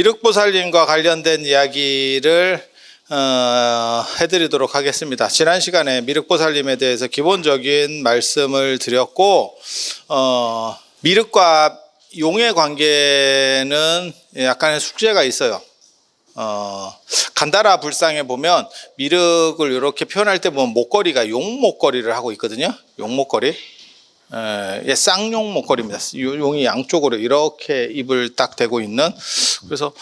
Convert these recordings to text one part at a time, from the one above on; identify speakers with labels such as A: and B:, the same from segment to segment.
A: 미륵보살님과 관련된 이야기를 해드리도록 하겠습니다. 지난 시간에 미륵보살님에 대해서 기본적인 말씀을 드렸고, 미륵과 용의 관계는 약간의 숙제가 있어요. 간다라 불상에 보면 미륵을 이렇게 표현할 때 보면 목걸이가 용 목걸이를 하고 있거든요. 용 목걸이. 쌍용 목걸이입니다. 용이 양쪽으로 이렇게 입을 딱 대고 있는. 그래서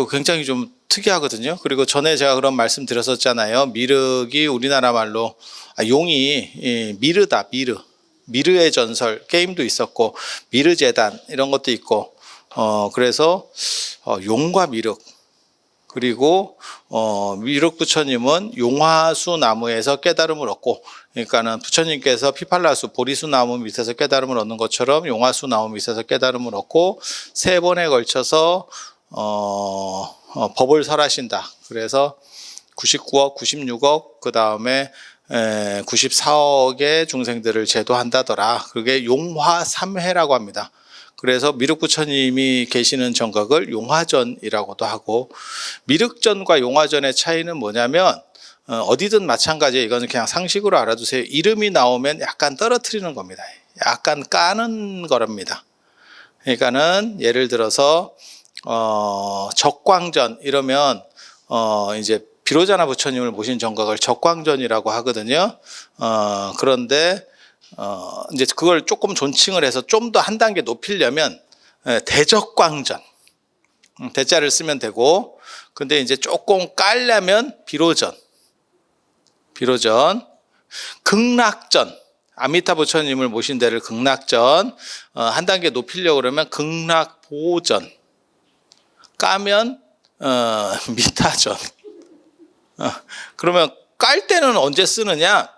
A: 굉장히 좀 특이하거든요. 그리고 전에 제가 그런 말씀 드렸었잖아요. 미륵이 우리나라 말로 용이 미르다. 미르의 전설 게임도 있었고 미르 재단 이런 것도 있고 그래서 용과 미륵, 그리고 미륵 부처님은 용화수 나무에서 깨달음을 얻고, 그러니까는 부처님께서 피팔라수 보리수 나무 밑에서 깨달음을 얻는 것처럼 용화수 나무 밑에서 깨달음을 얻고 3번에 걸쳐서 법을 설하신다. 그래서 99억, 96억, 그 다음에 94억의 중생들을 제도한다더라. 그게 용화삼회라고 합니다. 그래서 미륵 부처님이 계시는 정각을 용화전이라고도 하고, 미륵전과 용화전의 차이는 뭐냐면 어디든 마찬가지예요. 이거는 그냥 상식으로 알아두세요. 이름이 나오면 약간 떨어뜨리는 겁니다. 약간 까는 거랍니다. 그러니까는 예를 들어서 적광전 이러면 이제 비로자나 부처님을 모신 정각을 적광전이라고 하거든요. 그런데 이제 그걸 조금 존칭을 해서 좀 더 한 단계 높이려면 대적광전, 대자를 쓰면 되고, 근데 이제 조금 깔려면 비로전, 극락전, 아미타 부처님을 모신 데를 극락전, 한 단계 높이려고 그러면 극락보전, 까면 미타전. 그러면 깔 때는 언제 쓰느냐?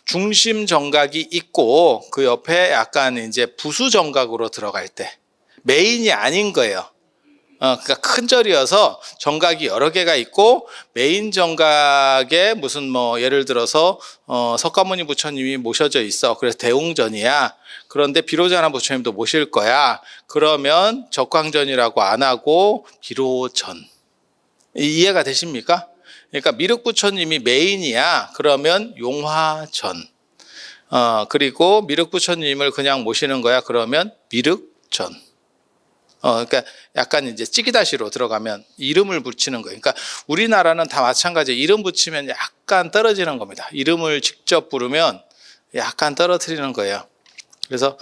A: 중심 정각이 있고 그 옆에 약간 이제 부수 정각으로 들어갈 때, 메인이 아닌 거예요. 그러니까 큰 절이어서 정각이 여러 개가 있고 메인 정각에 무슨 예를 들어서 석가모니 부처님이 모셔져 있어. 그래서 대웅전이야. 그런데 비로자나 부처님도 모실 거야. 그러면 적광전이라고 안 하고 비로전. 이해가 되십니까? 그러니까 미륵 부처님이 메인이야. 그러면 용화전. 그리고 미륵 부처님을 그냥 모시는 거야. 그러면 미륵전. 그러니까 약간 이제 찌기다시로 들어가면 이름을 붙이는 거예요. 그러니까 우리나라는 다 마찬가지예요. 이름 붙이면 약간 떨어지는 겁니다. 이름을 직접 부르면 약간 떨어뜨리는 거예요. 그래서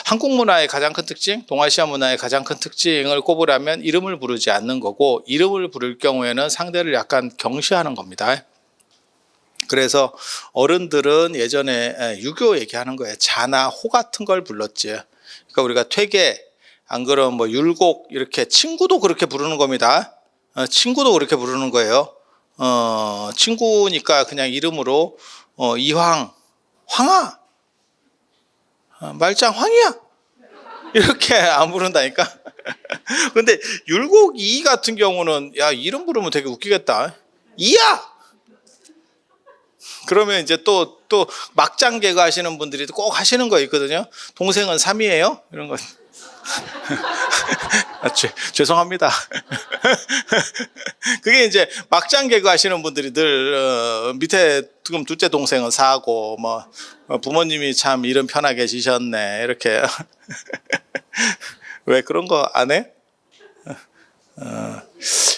A: 한국 문화의 가장 큰 특징, 동아시아 문화의 가장 큰 특징을 꼽으라면 이름을 부르지 않는 거고, 이름을 부를 경우에는 상대를 약간 경시하는 겁니다. 그래서 어른들은 예전에 유교 얘기하는 거예요. 자나 호 같은 걸 불렀지. 그러니까 우리가 퇴계, 안 그러면 율곡, 이렇게 친구도 그렇게 부르는 겁니다. 친구도 그렇게 부르는 거예요. 친구니까 그냥 이름으로 이황, 황아, 말짱 황이야, 이렇게 안 부른다니까. 근데 율곡 이 같은 경우는 야, 이름 부르면 되게 웃기겠다. 이야. 그러면 이제 또 막장 개그 하시는 분들이 꼭 하시는 거 있거든요. 동생은 3이에요? 이런 거. 죄송합니다. 그게 이제 막장 개그 하시는 분들이 늘 밑에 지금 둘째 동생은 4고 부모님이 참 이름 편하게 지셨네 이렇게. 왜 그런 거 안 해?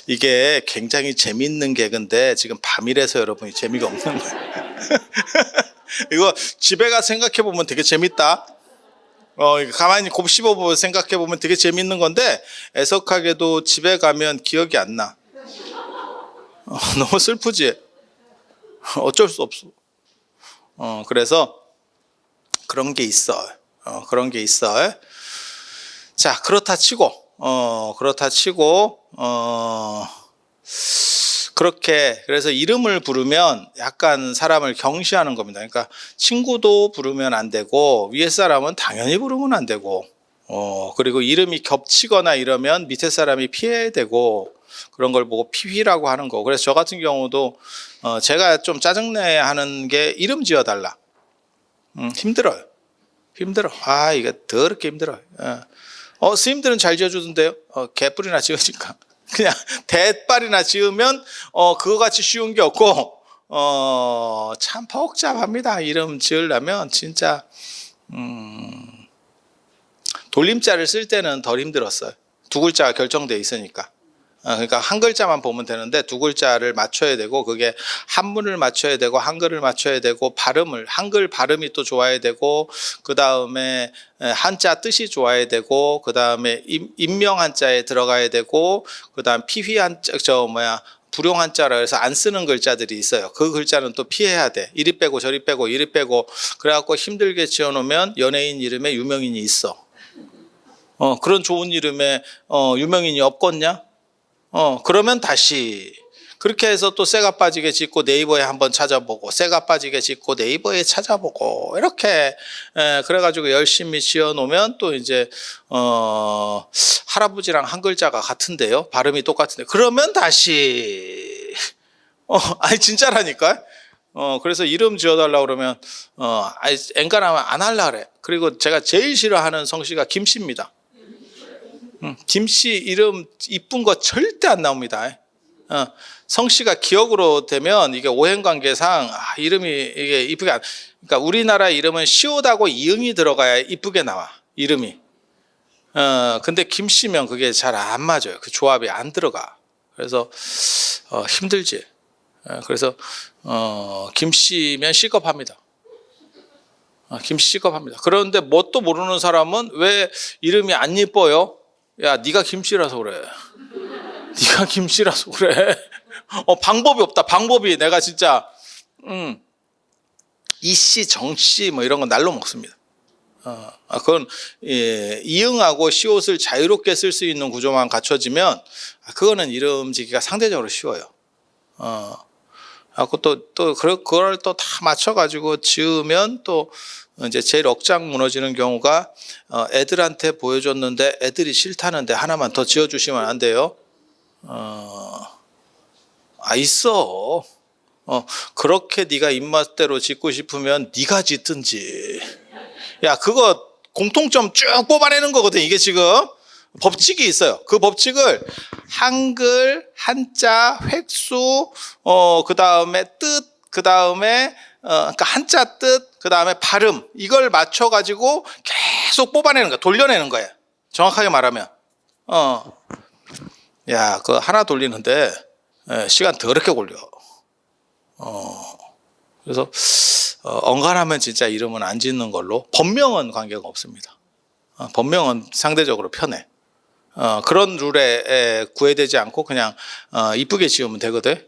A: 이게 굉장히 재밌는 개그인데 지금 밤이라서 여러분이 재미가 없는 거예요. 이거 집에 가서 생각해 보면 되게 재밌다. 가만히 곱씹어 보고 생각해 보면 되게 재밌는 건데 애석하게도 집에 가면 기억이 안 나. 너무 슬프지. 어쩔 수 없어. 그래서 그런 게 있어. 그런 게 있어. 자, 그렇다 치고 그렇게, 그래서 이름을 부르면 약간 사람을 경시하는 겁니다. 그러니까 친구도 부르면 안 되고 위에 사람은 당연히 부르면 안 되고, 그리고 이름이 겹치거나 이러면 밑에 사람이 피해야 되고, 그런 걸 보고 피휘라고 하는 거. 그래서 저 같은 경우도 제가 좀 짜증내 하는 게 이름 지어달라. 힘들어요. 이게 더럽게 힘들어요. 스님들은 잘 지어주던데요. 개뿔이나 지으니까. 그냥 대빨이나 지으면 그거 같이 쉬운 게 없고 참 복잡합니다. 이름 지으려면 진짜 돌림자를 쓸 때는 덜 힘들었어요. 두 글자가 결정돼 있으니까. 그러니까 한 글자만 보면 되는데 두 글자를 맞춰야 되고, 그게 한문을 맞춰야 되고 한글을 맞춰야 되고, 한글 발음이 또 좋아야 되고, 그 다음에 한자 뜻이 좋아야 되고, 그 다음에 인명 한자에 들어가야 되고, 그 다음 피휘 한자 불용 한자라 해서 안 쓰는 글자들이 있어요. 그 글자는 또 피해야 돼. 이리 빼고 저리 빼고 이리 빼고. 그래갖고 힘들게 지어놓으면 연예인 이름에 유명인이 있어. 그런 좋은 이름에 유명인이 없겠냐? 그러면 다시 그렇게 해서 또 쇠가 빠지게 짓고 네이버에 한번 찾아보고, 쇠가 빠지게 짓고 네이버에 찾아보고, 이렇게 그래가지고 열심히 지어 놓으면 또 이제 할아버지랑 한 글자가 같은데요, 발음이 똑같은데, 그러면 다시 아니 진짜라니까. 그래서 이름 지어달라 그러면 엔간하면 안 할라 그래. 그리고 제가 제일 싫어하는 성씨가 김씨입니다. 김씨 이름 이쁜 거 절대 안 나옵니다. 성씨가 기억으로 되면 이게 오행관계상 이름이 이게 이쁘게 그러니까 우리나라 이름은 시옷하고 이응이 들어가야 이쁘게 나와, 이름이. 근데 김씨면 그게 잘 안 맞아요. 그 조합이 안 들어가. 그래서 힘들지. 그래서 김씨면 C급합니다. 김씨 C급합니다. 그런데 뭣도 모르는 사람은 왜 이름이 안 예뻐요? 야, 네가 김씨라서 그래. 네가 김씨라서 그래. 방법이 없다. 방법이. 내가 진짜 이씨, 정씨 뭐 이런 건 날로 먹습니다. 그건 이응하고 시옷을 자유롭게 쓸 수 있는 구조만 갖춰지면 그거는 이름 짓기가 상대적으로 쉬워요. 그걸 또 다 맞춰가지고 지으면 또 이제 제일 억장 무너지는 경우가, 애들한테 보여줬는데 애들이 싫다는데 하나만 더 지어주시면 안 돼요? 있어. 그렇게 네가 입맛대로 짓고 싶으면 네가 짓든지. 야, 그거 공통점 쭉 뽑아내는 거거든. 이게 지금 법칙이 있어요. 그 법칙을 한글, 한자, 획수, 그 다음에 뜻, 그 다음에 그러니까 한자 뜻, 그 다음에 발음, 이걸 맞춰가지고 계속 뽑아내는 거야. 돌려내는 거야. 정확하게 말하면. 야, 그거 하나 돌리는데 시간 더럽게 걸려. 그래서 언간하면 진짜 이름은 안 짓는 걸로. 본명은 관계가 없습니다. 본명은 상대적으로 편해. 그런 룰에 구애되지 않고 그냥 이쁘게 지으면 되거든.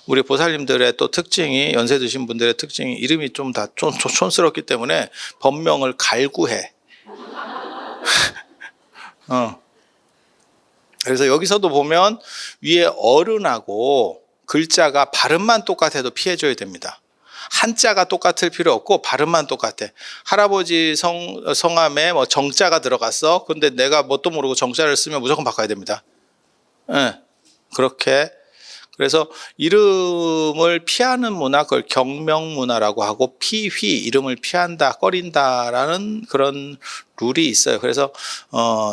A: 우리 보살님들의 또 특징이, 연세 드신 분들의 특징이 이름이 좀 다 촌스럽기 때문에 본명을 갈구해. 그래서 여기서도 보면 위에 어른하고 글자가 발음만 똑같아도 피해줘야 됩니다. 한자가 똑같을 필요 없고 발음만 똑같아. 할아버지 성함에 뭐 정자가 들어갔어. 근데 내가 뭣도 모르고 정자를 쓰면 무조건 바꿔야 됩니다. 그렇게. 그래서 이름을 피하는 문화, 그걸 경명문화라고 하고, 피휘, 이름을 피한다, 꺼린다라는 그런 룰이 있어요. 그래서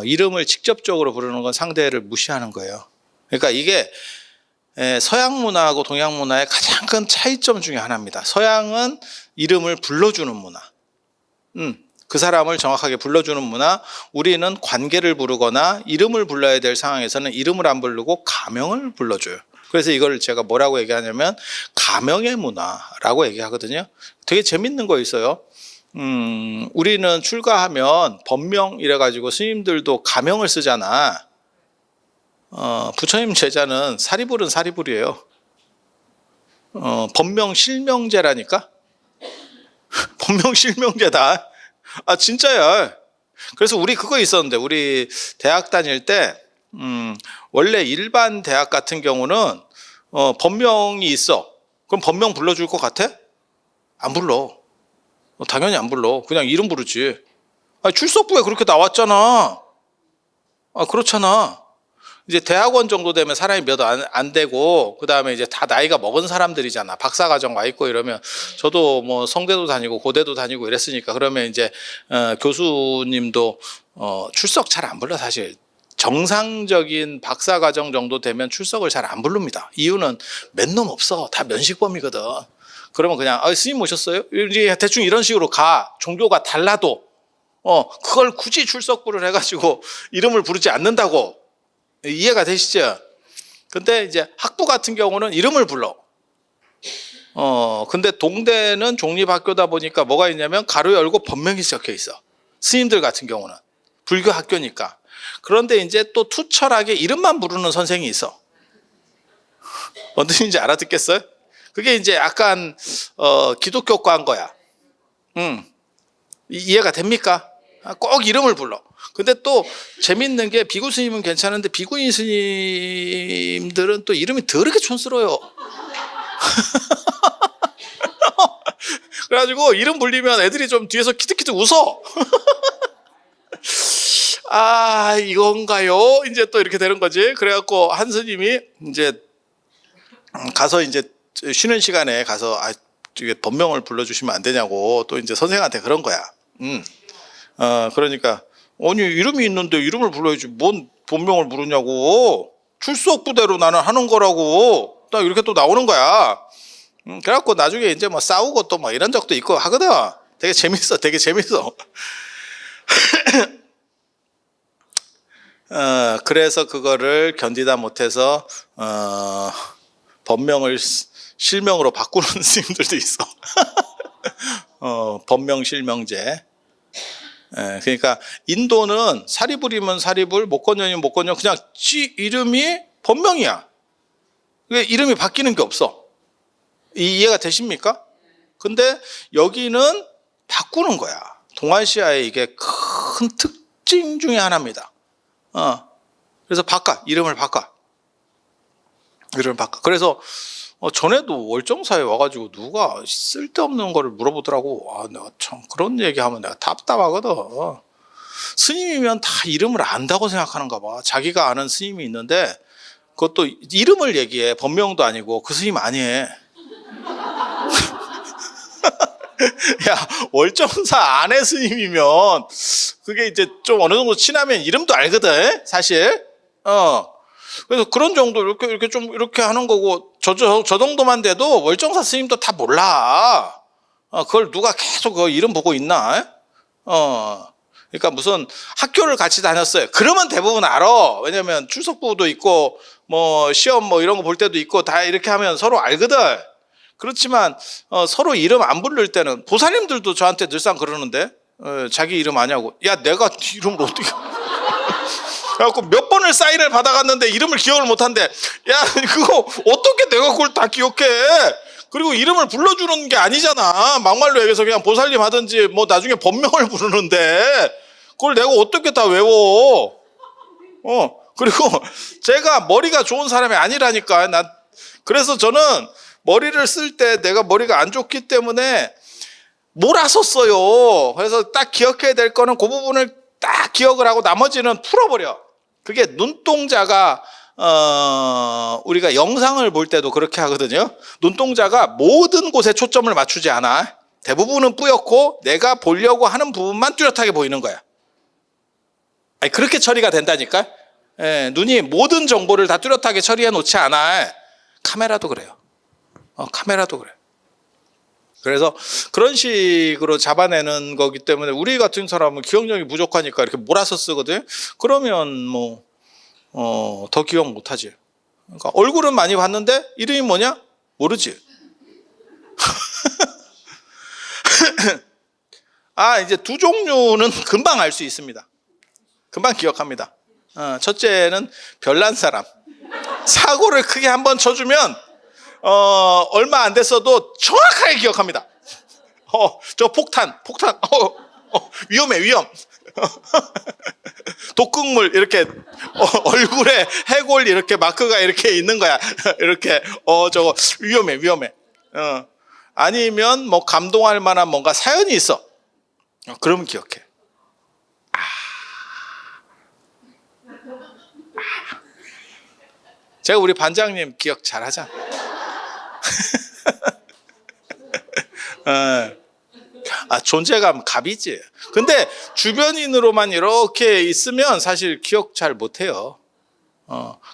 A: 이름을 직접적으로 부르는 건 상대를 무시하는 거예요. 그러니까 이게 서양 문화하고 동양 문화의 가장 큰 차이점 중에 하나입니다. 서양은 이름을 불러주는 문화, 그 사람을 정확하게 불러주는 문화. 우리는 관계를 부르거나 이름을 불러야 될 상황에서는 이름을 안 부르고 가명을 불러줘요. 그래서 이걸 제가 뭐라고 얘기하냐면 가명의 문화라고 얘기하거든요. 되게 재밌는 거 있어요. 우리는 출가하면 법명 이래가지고 스님들도 가명을 쓰잖아. 부처님 제자는 사리불은 사리불이에요. 법명 실명제라니까. 법명 실명제다. 진짜야. 그래서 우리 그거 있었는데, 우리 대학 다닐 때 원래 일반 대학 같은 경우는 법명이 있어. 그럼 법명 불러줄 것 같아? 안 불러. 당연히 안 불러. 그냥 이름 부르지. 출석부에 그렇게 나왔잖아. 그렇잖아. 이제 대학원 정도 되면 사람이 몇 안 되고, 그 다음에 이제 다 나이가 먹은 사람들이잖아. 박사과정 와 있고 이러면, 저도 뭐 성대도 다니고 고대도 다니고 이랬으니까, 그러면 이제 교수님도 출석 잘 안 불러. 사실 정상적인 박사과정 정도 되면 출석을 잘 안 부릅니다. 이유는 몇 놈 없어. 다 면식범이거든. 그러면 그냥 스님 오셨어요? 이제 대충 이런 식으로 가. 종교가 달라도 그걸 굳이 출석부를 해가지고 이름을 부르지 않는다고. 이해가 되시죠? 근데 이제 학부 같은 경우는 이름을 불러. 근데 동대는 종립학교다 보니까 뭐가 있냐면 가로 열고 법명이 적혀 있어. 스님들 같은 경우는 불교 학교니까. 그런데 이제 또 투철하게 이름만 부르는 선생이 있어. 어떤 뜻인지 알아듣겠어요? 그게 이제 약간 기독교과인 거야. 이해가 됩니까? 꼭 이름을 불러. 근데 또 재밌는 게 비구 스님은 괜찮은데 비구인 스님들은 또 이름이 더럽게 촌스러워요. 그래가지고 이름 불리면 애들이 좀 뒤에서 키득키득 웃어. 아, 이건가요? 이제 또 이렇게 되는 거지. 그래갖고 한 스님이 이제 가서 이제 쉬는 시간에 가서 법명을 불러주시면 안 되냐고 또 이제 선생한테 그런 거야. 그러니까 아니 이름이 있는데 이름을 불러야지 뭔 본명을 부르냐고. 출석 부대로 나는 하는 거라고. 딱 이렇게 또 나오는 거야. 그래갖고 나중에 이제 뭐 싸우고 또 뭐 이런 적도 있고 하거든. 되게 재밌어, 되게 재밌어. 그래서 그거를 견디다 못해서 법명을 실명으로 바꾸는 스님들도 있어. 법명 실명제. 그러니까 인도는 사리불이면 사리불, 목건년이면 목건년, 그냥 지 이름이 법명이야. 이름이 바뀌는 게 없어. 이해가 되십니까? 근데 여기는 바꾸는 거야. 동아시아의 이게 큰 특징 중에 하나입니다. 그래서 이름을 바꿔. 그래서 전에도 월정사에 와가지고 누가 쓸데없는 거를 물어보더라고. 내가 참 그런 얘기하면 내가 답답하거든. 스님이면 다 이름을 안다고 생각하는가 봐. 자기가 아는 스님이 있는데 그것도 이름을 얘기해. 법명도 아니고 그 스님 아니에. 야, 월정사 아내 스님이면 그게 이제 좀 어느 정도 친하면 이름도 알거든, 사실. 그래서 그런 정도 이렇게 좀 이렇게 하는 거고 저 정도만 돼도 월정사 스님도 다 몰라. 그걸 누가 계속 그 이름 보고 있나? 그러니까 무슨 학교를 같이 다녔어요. 그러면 대부분 알아. 왜냐면 출석부도 있고 뭐 시험 뭐 이런 거 볼 때도 있고 다 이렇게 하면 서로 알거든. 그렇지만 서로 이름 안 부를 때는 보살님들도 저한테 늘상 그러는데 자기 이름 아냐고. 야, 내가 이름을 어떻게 그래갖고 몇 번을 사인을 받아갔는데 이름을 기억을 못한대. 야, 그거 어떻게 내가 그걸 다 기억해? 그리고 이름을 불러주는 게 아니잖아. 막말로 얘기해서 그냥 보살님 하든지 뭐 나중에 법명을 부르는데 그걸 내가 어떻게 다 외워? 그리고 제가 머리가 좋은 사람이 아니라니까. 그래서 저는 머리를 쓸 때 내가 머리가 안 좋기 때문에 몰아섰어요. 그래서 딱 기억해야 될 거는 그 부분을 딱 기억을 하고 나머지는 풀어버려. 그게 눈동자가 우리가 영상을 볼 때도 그렇게 하거든요. 눈동자가 모든 곳에 초점을 맞추지 않아. 대부분은 뿌옇고 내가 보려고 하는 부분만 뚜렷하게 보이는 거야. 아니, 그렇게 처리가 된다니까. 눈이 모든 정보를 다 뚜렷하게 처리해 놓지 않아. 카메라도 그래요. 카메라도 그래. 그래서 그런 식으로 잡아내는 거기 때문에 우리 같은 사람은 기억력이 부족하니까 이렇게 몰아서 쓰거든. 그러면 뭐 더 기억 못하지. 그러니까 얼굴은 많이 봤는데 이름이 뭐냐? 모르지. 이제 두 종류는 금방 알 수 있습니다. 금방 기억합니다. 첫째는 별난 사람. 사고를 크게 한번 쳐주면 얼마 안 됐어도 정확하게 기억합니다. 저 폭탄, 위험. 독극물 이렇게 얼굴에 해골 이렇게 마크가 이렇게 있는 거야. 이렇게 저거 위험해. 아니면 뭐 감동할 만한 뭔가 사연이 있어. 그러면 기억해. 제가 우리 반장님 기억 잘하잖아. 존재감 갑이지. 근데 주변인으로만 이렇게 있으면 사실 기억 잘 못해요.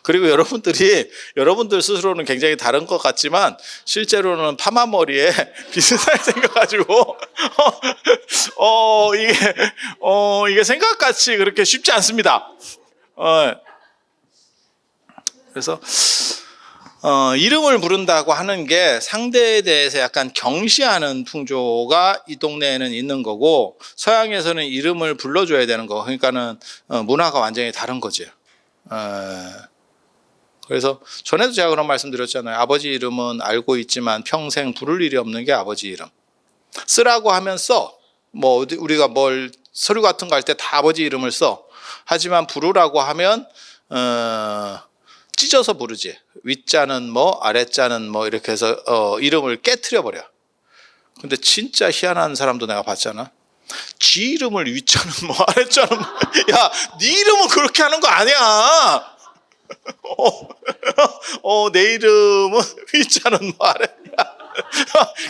A: 그리고 여러분들 스스로는 굉장히 다른 것 같지만 실제로는 파마머리에 비슷하게 생겨가지고 이게 생각같이 그렇게 쉽지 않습니다. 그래서 이름을 부른다고 하는 게 상대에 대해서 약간 경시하는 풍조가 이 동네에는 있는 거고, 서양에서는 이름을 불러줘야 되는 거. 그러니까는 문화가 완전히 다른 거지. 그래서 전에도 제가 그런 말씀 드렸잖아요. 아버지 이름은 알고 있지만 평생 부를 일이 없는 게 아버지 이름. 쓰라고 하면 써. 뭐 우리가 뭘 서류 같은 거 할 때 다 아버지 이름을 써. 하지만 부르라고 하면 찢어서 부르지. 윗자는 뭐 아랫자는 뭐 이렇게 해서 이름을 깨트려 버려. 근데 진짜 희한한 사람도 내가 봤잖아. 지 이름을 윗자는 뭐 아랫자는 뭐. 야, 네 이름은 그렇게 하는 거 아니야. 내 이름은 윗자는 뭐 아랫.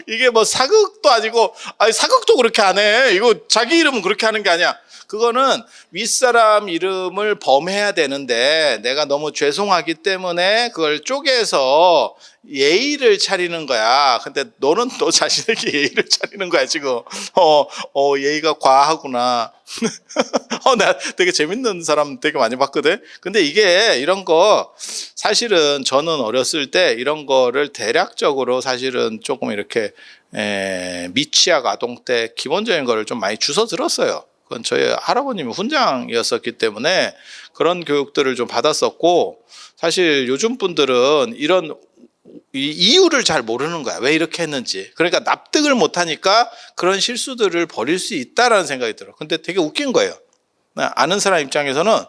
A: 이게 뭐 사극도 아니고, 아니 사극도 그렇게 안 해. 이거 자기 이름은 그렇게 하는 게 아니야. 그거는 윗사람 이름을 범해야 되는데 내가 너무 죄송하기 때문에 그걸 쪼개서 예의를 차리는 거야. 근데 너는 너 자신에게 예의를 차리는 거야 지금. 예의가 과하구나. 나 되게 재밌는 사람 되게 많이 봤거든. 근데 이게 이런 거 사실은 저는 어렸을 때 이런 거를 대략적으로 사실은 조금 이렇게 미취학 아동 때 기본적인 거를 좀 많이 주워 들었어요. 그건 저희 할아버님이 훈장이었었기 때문에 그런 교육들을 좀 받았었고, 사실 요즘 분들은 이런 이유를 잘 모르는 거야. 왜 이렇게 했는지. 그러니까 납득을 못하니까 그런 실수들을 벌일 수 있다라는 생각이 들어. 근데 되게 웃긴 거예요. 아는 사람 입장에서는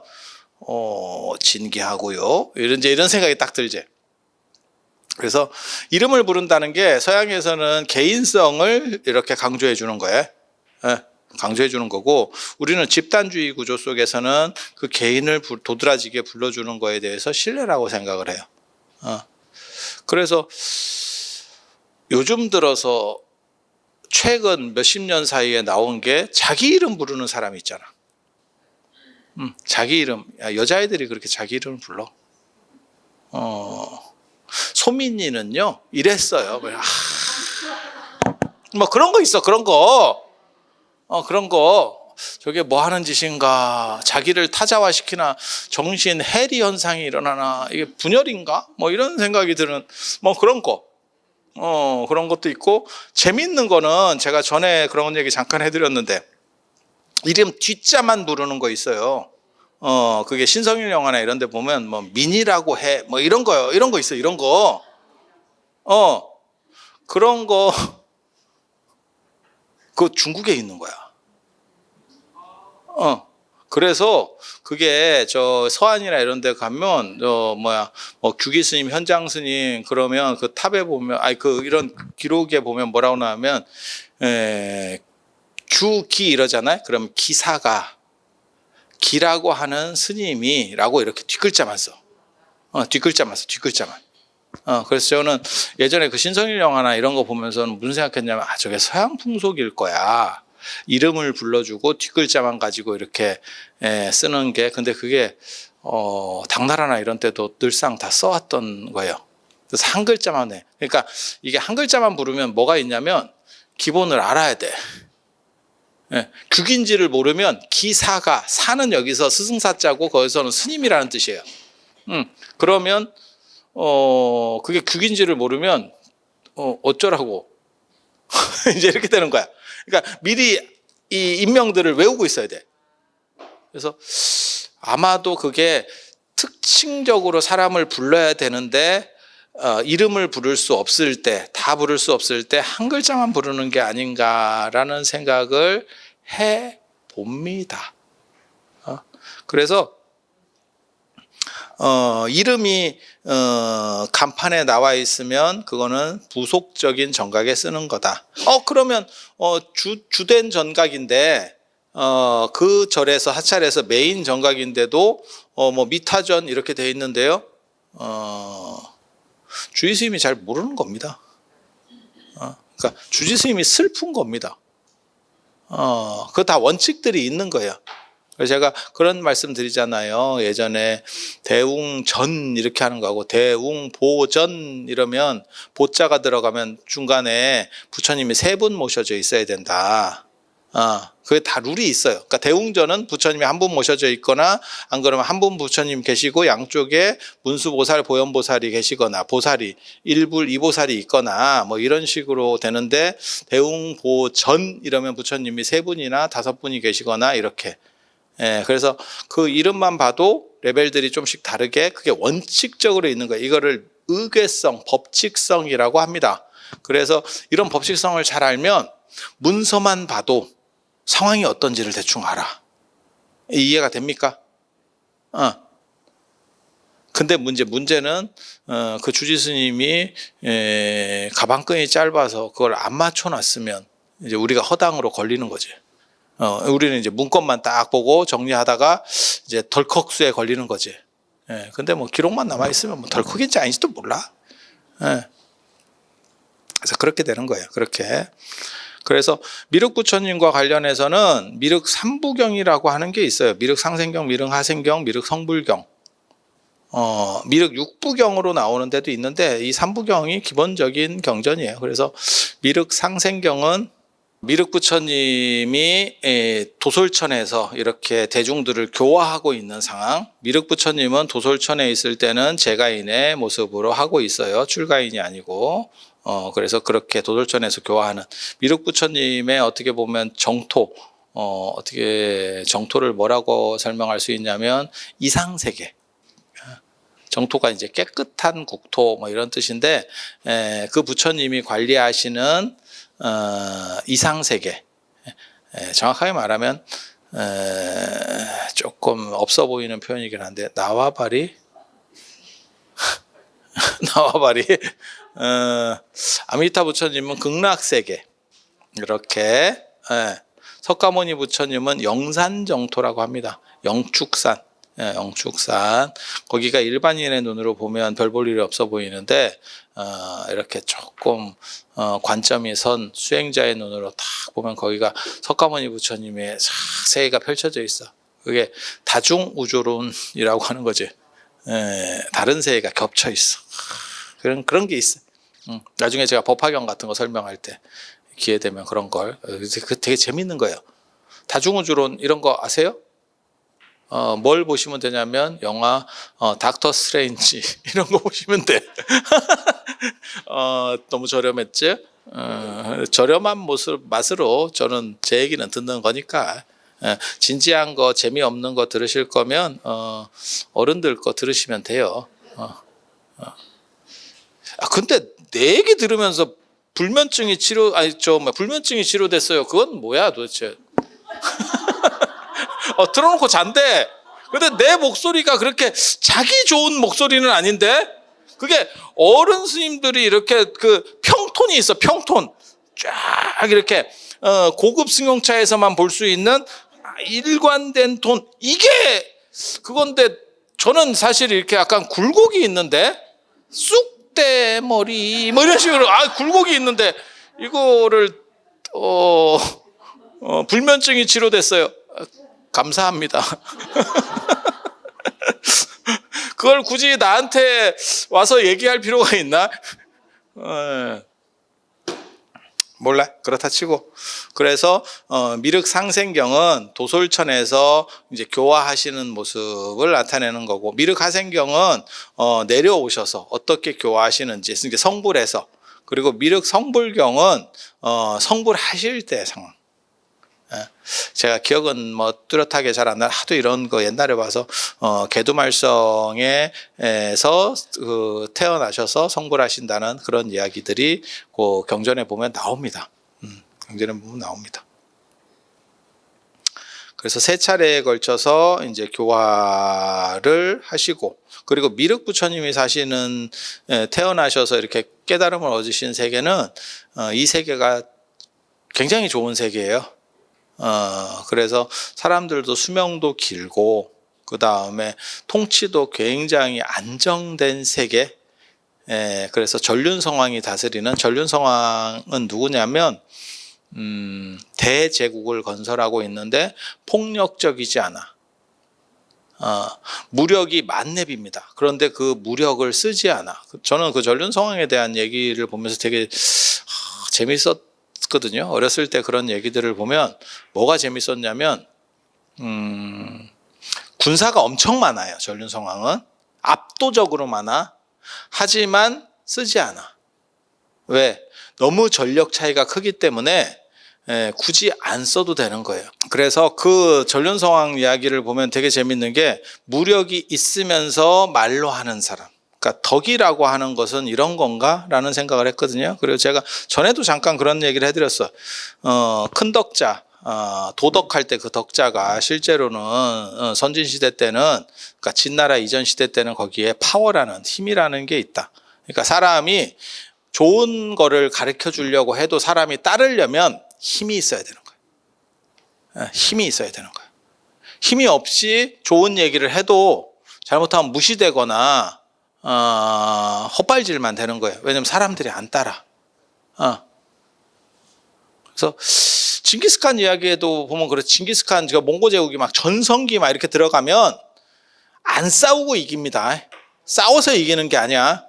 A: 진기하고요. 이런 생각이 딱 들지. 그래서 이름을 부른다는 게 서양에서는 개인성을 이렇게 강조해 주는 거예요. 강조해 주는 거고, 우리는 집단주의 구조 속에서는 그 개인을 도드라지게 불러주는 거에 대해서 신뢰라고 생각을 해요. 그래서 요즘 들어서 최근 몇십 년 사이에 나온 게 자기 이름 부르는 사람이 있잖아. 자기 이름. 여자애들이 그렇게 자기 이름을 불러. 소민이는요 이랬어요. 뭐 그런 거 있어. 그런 거. 그런 거 저게 뭐 하는 짓인가, 자기를 타자화시키나, 정신 해리 현상이 일어나나, 이게 분열인가, 뭐 이런 생각이 드는 뭐 그런 거. 그런 것도 있고, 재밌는 거는 제가 전에 그런 얘기 잠깐 해드렸는데, 이름 뒷자만 부르는 거 있어요. 그게 신성일 영화나 이런 데 보면 뭐 민이라고 해, 뭐 이런 거요. 이런 거 있어요. 이런 거. 그런 거 그거 중국에 있는 거야. 그래서 그게 저 서안이나 이런 데 가면 규기 스님, 현장 스님 그러면 그 탑에 보면 이런 기록에 보면 뭐라고 나오면 규기 이러잖아요. 그럼 기사가 기라고 하는 스님이라고 이렇게 뒷글자만 써. 뒷글자만. 그래서 저는 예전에 그 신성일 영화나 이런 거 보면서는 무슨 생각했냐면, 저게 서양 풍속일 거야. 이름을 불러주고 뒷글자만 가지고 이렇게 쓰는 게, 근데 그게 당나라나 이런 때도 늘상 다 써왔던 거예요. 그래서 한 글자만 해. 그러니까 이게 한 글자만 부르면 뭐가 있냐면 기본을 알아야 돼. 규기인지를 모르면 기사가, 사는 여기서 스승사자고 거기서는 스님이라는 뜻이에요. 그러면 그게 규기인지를 모르면 어쩌라고 이제 이렇게 되는 거야. 그러니까 미리 이 인명들을 외우고 있어야 돼. 그래서 아마도 그게 특징적으로 사람을 불러야 되는데 이름을 부를 수 없을 때, 다 부를 수 없을 때 한 글자만 부르는 게 아닌가라는 생각을 해 봅니다. 그래서 이름이 간판에 나와 있으면 그거는 부속적인 정각에 쓰는 거다. 그러면 주된 정각인데 그 절에서 하찰에서 메인 정각인데도 뭐 미타전 이렇게 돼 있는데요. 주지 스님이 잘 모르는 겁니다. 그러니까 주지 스님이 슬픈 겁니다. 그거 다 원칙들이 있는 거예요. 그래서 제가 그런 말씀 드리잖아요. 예전에 대웅전 이렇게 하는 거하고 대웅보전 이러면 보자가 들어가면 중간에 부처님이 3분 모셔져 있어야 된다. 그게 다 룰이 있어요. 그러니까 대웅전은 부처님이 한 분 모셔져 있거나 안 그러면 한 분 부처님 계시고 양쪽에 문수보살, 보현보살이 계시거나 보살이 1불, 2보살이 있거나 뭐 이런 식으로 되는데 대웅보전 이러면 부처님이 3분이나 5분이 계시거나 이렇게. 그래서 그 이름만 봐도 레벨들이 좀씩 다르게 그게 원칙적으로 있는 거예요. 이거를 의궤성, 법칙성이라고 합니다. 그래서 이런 법칙성을 잘 알면 문서만 봐도 상황이 어떤지를 대충 알아. 이해가 됩니까? 근데 문제는 그 주지 스님이 가방끈이 짧아서 그걸 안 맞춰놨으면 이제 우리가 허당으로 걸리는 거지. 우리는 이제 문건만 딱 보고 정리하다가 이제 덜컥수에 걸리는 거지. 근데 뭐 기록만 남아 있으면 뭐 덜컥인지 아닌지도 몰라. 그래서 그렇게 되는 거예요. 그렇게. 그래서 미륵 부처님과 관련해서는 미륵 3부경이라고 하는 게 있어요. 미륵 상생경, 미륵 하생경, 미륵 성불경. 미륵 6부경으로 나오는 데도 있는데 이 3부경이 기본적인 경전이에요. 그래서 미륵 상생경은 미륵 부처님이 도솔천에서 이렇게 대중들을 교화하고 있는 상황. 미륵 부처님은 도솔천에 있을 때는 제가인의 모습으로 하고 있어요. 출가인이 아니고. 그래서 그렇게 도솔천에서 교화하는 미륵 부처님의 어떻게 보면 정토, 어떻게 정토를 뭐라고 설명할 수 있냐면 이상세계. 정토가 이제 깨끗한 국토 뭐 이런 뜻인데 그 부처님이 관리하시는 이상세계. 정확하게 말하면 조금 없어 보이는 표현이긴 한데 나와바리 나와바리 아미타 부처님은 극락세계 이렇게 석가모니 부처님은 영산정토라고 합니다. 영축산. 영축산 거기가 일반인의 눈으로 보면 별 볼 일이 없어 보이는데 이렇게 조금 관점이 선 수행자의 눈으로 딱 보면 거기가 석가모니 부처님의 세계가 펼쳐져 있어. 그게 다중우주론이라고 하는 거지. 다른 세계가 겹쳐 있어. 그런 게 있어. 나중에 제가 법화경 같은 거 설명할 때 기회 되면 그런 걸 되게 재밌는 거예요. 다중우주론 이런 거 아세요? 뭘 보시면 되냐면 영화 닥터 스트레인지 이런 거 보시면 돼. 너무 저렴했지? 저렴한 맛으로 저는 제 얘기는 듣는 거니까 진지한 거 재미없는 거 들으실 거면 어른들 거 들으시면 돼요. 근데 내 얘기 들으면서 불면증이 치료됐어요. 그건 뭐야 도대체? 틀어놓고 잔대. 근데 내 목소리가 그렇게 자기 좋은 목소리는 아닌데 그게 어른 스님들이 이렇게 그 평톤이 있어. 평톤 쫙 이렇게 고급 승용차에서만 볼 수 있는 일관된 톤 이게 그건데 저는 사실 이렇게 약간 굴곡이 있는데 쑥대 머리 뭐 이런 식으로 굴곡이 있는데 이거를 불면증이 치료됐어요. 감사합니다. 그걸 굳이 나한테 와서 얘기할 필요가 있나? 몰라. 그렇다 치고. 그래서 미륵 상생경은 도솔천에서 이제 교화하시는 모습을 나타내는 거고, 미륵 하생경은 내려오셔서 어떻게 교화하시는지 이제 성불해서, 그리고 미륵 성불경은 성불하실 때 상황. 제가 기억은 뭐 뚜렷하게 잘 안 나. 하도 이런 거 옛날에 봐서 개두말성에서 태어나셔서 성불하신다는 그런 이야기들이 그 경전에 보면 나옵니다. 경전에 보면 나옵니다. 그래서 3차례에 걸쳐서 이제 교화를 하시고, 그리고 미륵 부처님이 사시는 태어나셔서 이렇게 깨달음을 얻으신 세계는 이 세계가 굉장히 좋은 세계예요. 그래서 사람들도 수명도 길고, 그 다음에 통치도 굉장히 안정된 세계. 그래서 전륜성왕이 다스리는, 전륜성왕은 누구냐면 대제국을 건설하고 있는데 폭력적이지 않아. 무력이 만렙입니다. 그런데 그 무력을 쓰지 않아. 저는 그 전륜성왕에 대한 얘기를 보면서 되게 재밌었거든요. 어렸을 때 그런 얘기들을 보면 뭐가 재밌었냐면 군사가 엄청 많아요. 전륜성왕은 압도적으로 많아. 하지만 쓰지 않아. 왜? 너무 전력 차이가 크기 때문에 굳이 안 써도 되는 거예요. 그래서 그 전륜성왕 이야기를 보면 되게 재밌는 게 무력이 있으면서 말로 하는 사람. 그러니까 덕이라고 하는 것은 이런 건가? 라는 생각을 했거든요. 그리고 제가 전에도 잠깐 그런 얘기를 해드렸어요. 큰 덕자, 도덕할 때 그 덕자가 실제로는 선진시대 때는, 그러니까 진나라 이전 시대 때는 거기에 파워라는, 힘이라는 게 있다. 그러니까 사람이 좋은 거를 가르쳐 주려고 해도 사람이 따르려면 힘이 있어야 되는 거예요. 힘이 있어야 되는 거예요. 힘이 없이 좋은 얘기를 해도 잘못하면 무시되거나 헛발질만 되는 거예요. 왜냐하면 사람들이 안 따라. 그래서 징기스칸 이야기에도 보면 그래. 징기스칸 몽고 제국이 막 전성기 막 이렇게 들어가면 안 싸우고 이깁니다. 싸워서 이기는 게 아니야.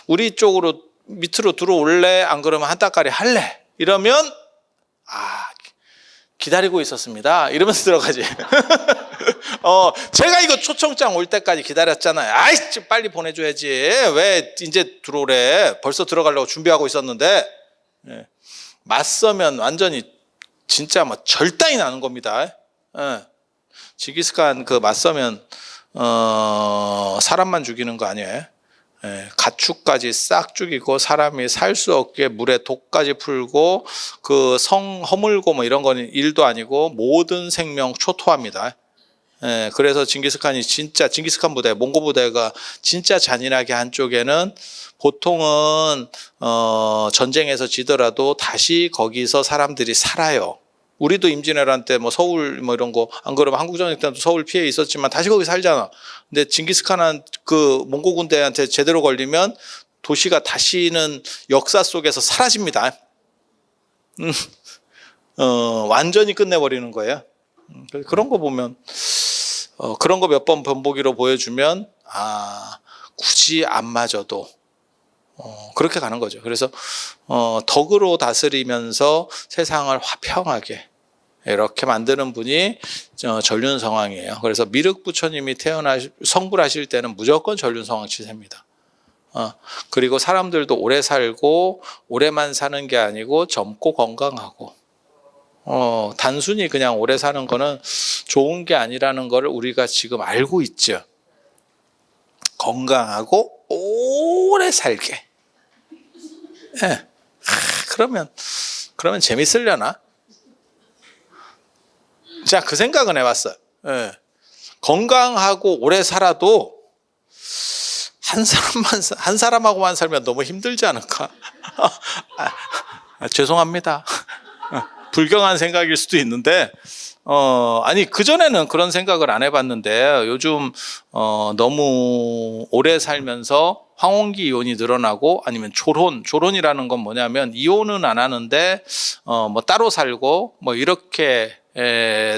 A: 우리 쪽으로 밑으로 들어올래? 안 그러면 한따까리 할래? 이러면 기다리고 있었습니다. 이러면서 들어가지. 제가 이거 초청장 올 때까지 기다렸잖아요. 아이, 빨리 보내줘야지. 왜 이제 들어오래? 벌써 들어가려고 준비하고 있었는데. 맞서면 완전히 진짜 뭐 절단이 나는 겁니다. 징기스칸 그 맞서면 사람만 죽이는 거 아니에요? 가축까지 싹 죽이고 사람이 살 수 없게 물에 독까지 풀고 그 성 허물고 뭐 이런 건 일도 아니고 모든 생명 초토화합니다. 그래서 징기스칸이 진짜 징기스칸 부대, 몽고 부대가 진짜 잔인하게 한 쪽에는 보통은 전쟁에서 지더라도 다시 거기서 사람들이 살아요. 우리도 임진왜란 때 뭐 서울 뭐 이런 거 안 그러면 한국전쟁 때도 서울 피해 있었지만 다시 거기 살잖아. 근데 징기스칸은 그 몽고 군대한테 제대로 걸리면 도시가 다시는 역사 속에서 사라집니다. 완전히 끝내버리는 거예요. 그런 거 보면 그런 거 몇 번 본보기로 보여주면 굳이 안 맞아도 그렇게 가는 거죠. 그래서 덕으로 다스리면서 세상을 화평하게 이렇게 만드는 분이 전륜성왕이에요. 그래서 미륵부처님이 성불하실 때는 무조건 전륜성왕 치세입니다. 그리고 사람들도 오래 살고 오래만 사는 게 아니고 젊고 건강하고 단순히 그냥 오래 사는 거는 좋은 게 아니라는 거를 우리가 지금 알고 있죠. 건강하고 오래 살게. 그러면 재밌으려나? 자, 그 생각은 해봤어요. 건강하고 오래 살아도 한 사람하고만 살면 너무 힘들지 않을까? 죄송합니다. 불경한 생각일 수도 있는데, 아니, 그전에는 그런 생각을 안 해봤는데, 요즘, 너무 오래 살면서 황혼기 이온이 늘어나고, 아니면 조론이라는 건 뭐냐면, 이혼은 안 하는데, 뭐 따로 살고, 뭐 이렇게,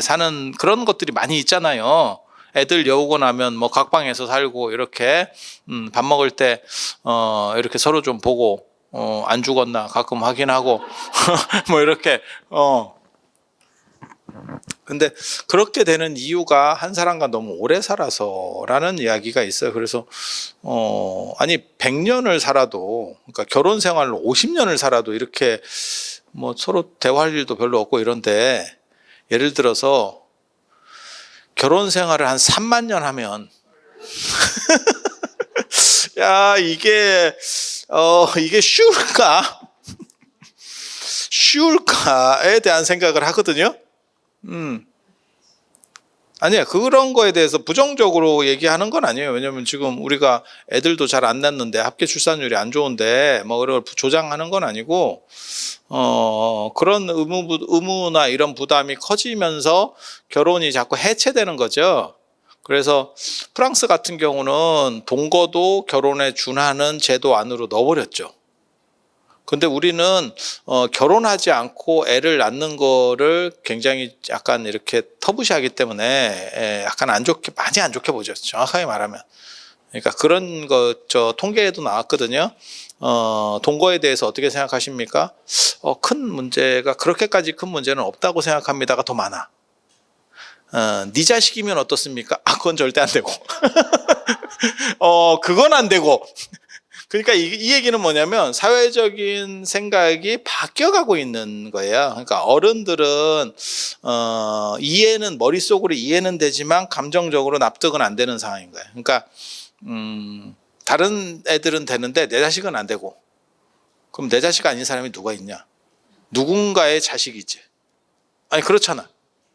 A: 사는 그런 것들이 많이 있잖아요. 애들 여우고 나면 뭐 각방에서 살고, 이렇게, 밥 먹을 때, 이렇게 서로 좀 보고, 안 죽었나 가끔 확인하고 뭐 이렇게 근데 그렇게 되는 이유가 한 사람과 너무 오래 살아서라는 이야기가 있어요. 그래서 아니 100년을 살아도, 그러니까 결혼 생활로 50년을 살아도 이렇게 뭐 서로 대화할 일도 별로 없고 이런데, 예를 들어서 결혼 생활을 한 3만 년 하면 야, 이게 쉬울까에 대한 생각을 하거든요. 아니야, 그런 거에 대해서 부정적으로 얘기하는 건 아니에요. 왜냐면 지금 우리가 애들도 잘 안 낳는데, 합계 출산율이 안 좋은데 뭐 그걸 조장하는 건 아니고, 그런 의무나 이런 부담이 커지면서 결혼이 자꾸 해체되는 거죠. 그래서 프랑스 같은 경우는 동거도 결혼에 준하는 제도 안으로 넣어버렸죠. 근데 우리는 결혼하지 않고 애를 낳는 거를 굉장히 약간 이렇게 터부시하기 때문에 약간 안 좋게, 많이 안 좋게 보죠. 정확하게 말하면. 그러니까 그런 거 저 통계에도 나왔거든요. 동거에 대해서 어떻게 생각하십니까? 큰 문제가, 그렇게까지 큰 문제는 없다고 생각합니다가 더 많아. 네 자식이면 어떻습니까? 그건 절대 안 되고. 그건 안 되고. 그러니까 이 얘기는 뭐냐면 사회적인 생각이 바뀌어가고 있는 거예요. 그러니까 어른들은 이해는, 머릿속으로 이해는 되지만 감정적으로 납득은 안 되는 상황인 거예요. 그러니까 다른 애들은 되는데 내 자식은 안 되고, 그럼 내 자식 아닌 사람이 누가 있냐? 누군가의 자식이지. 아니 그렇잖아.